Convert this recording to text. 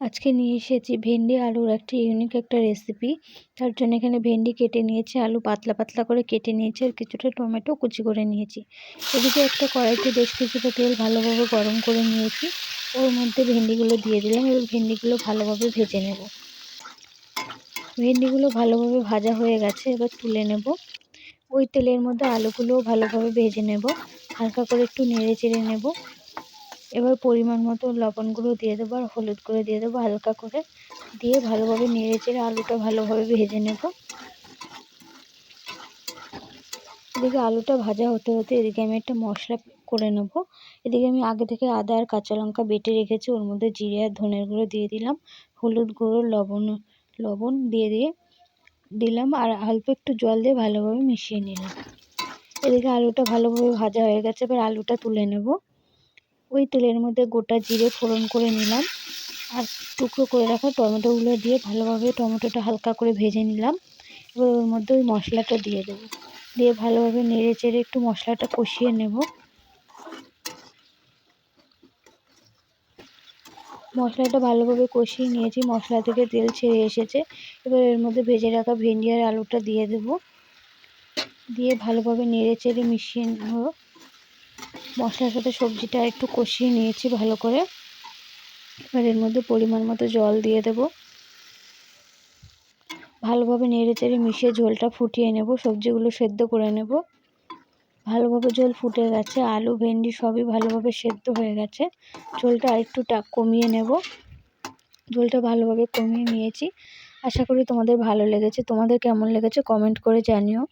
আজকে নিয়ে এসেছি ভেন্ডি আলুর একটা ইউনিক একটা রেসিপি। তার জন্য এখানে ভেন্ডি কেটে নিয়েছি, আলু পাতলা পাতলা করে কেটে নিয়েছি, আর কিছুটা টমেটো কুচি করে নিয়েছি। এদিকে একটা কড়াইতে বেশ কিছুটা তেল ভালোভাবে গরম করে নিয়েছি, ওর মধ্যে ভেন্ডিগুলো দিয়ে দিলাম। এবার ভেন্ডিগুলো ভালোভাবে ভেজে নেব। ভেন্ডিগুলো ভালোভাবে ভাজা হয়ে গেছে, এবার তুলে নেব। ওই তেলের মধ্যে আলুগুলোও ভালোভাবে ভেজে নেব, হালকা করে একটু নেড়ে চেড়ে নেব। এবার পরিমাণ মতো লবণ গুঁড়ো দিয়ে দেবো আর হলুদ গুঁড়ো দিয়ে দেবো হালকা করে, দিয়ে ভালোভাবে নেড়ে চেড়ে আলুটা ভালোভাবে ভেজে নেব। এদিকে আলুটা ভাজা হতে হতে এদিকে আমি একটা মশলা করে নেব। এদিকে আমি আগে থেকে আদা আর কাঁচা লঙ্কা বেটে রেখেছি, ওর মধ্যে জিরে আর ধনের গুঁড়ো দিয়ে দিলাম, হলুদ গুঁড়ো লবণ দিয়ে দিলাম আর অল্প একটু জল দিয়ে ভালোভাবে মিশিয়ে নিলাম। এদিকে আলুটা ভালোভাবে ভাজা হয়ে গেছে, এবার আলুটা তুলে নেব। ওই তেলের মধ্যে গোটা জিরে ফোড়ন করে নিলাম, আর টুকরো করে রাখা টমেটোগুলো দিয়ে ভালোভাবে টমেটোটা হালকা করে ভেজে নিলাম। এবার ওর মধ্যে ওই মশলাটা দিয়ে দেবো, দিয়ে ভালোভাবে নেড়ে চেড়ে একটু মশলাটা কষিয়ে নেব। মশলাটা ভালোভাবে কষিয়ে নিয়েছি, মশলা থেকে তেল ছেড়ে এসেছে। এবার এর মধ্যে ভেজে রাখা ভেন্ডি আর আলুটা দিয়ে দেব, দিয়ে ভালোভাবে নেড়ে চেড়ে মিশিয়ে নেব। মশলার সাথে সবজিটা একটু কষিয়ে নিয়েছি ভালো করে। এবার এর মধ্যে পরিমাণ মতো জল দিয়ে দেব, ভালোভাবে নেড়ে চেড়ে মিশিয়ে ঝোলটা ফুটিয়ে নেব, সবজিগুলো সেদ্ধ করে নেব। ভালোভাবে ঝোল ফুটে গেছে, আলু ভেন্ডি সবই ভালোভাবে সেদ্ধ হয়ে গেছে। ঝোলটা আরেকটু কমিয়ে নেব। ঝোলটা ভালোভাবে কমিয়ে নিয়েছি। আশা করি তোমাদের ভালো লেগেছে। তোমাদের কেমন লেগেছে কমেন্ট করে জানিও।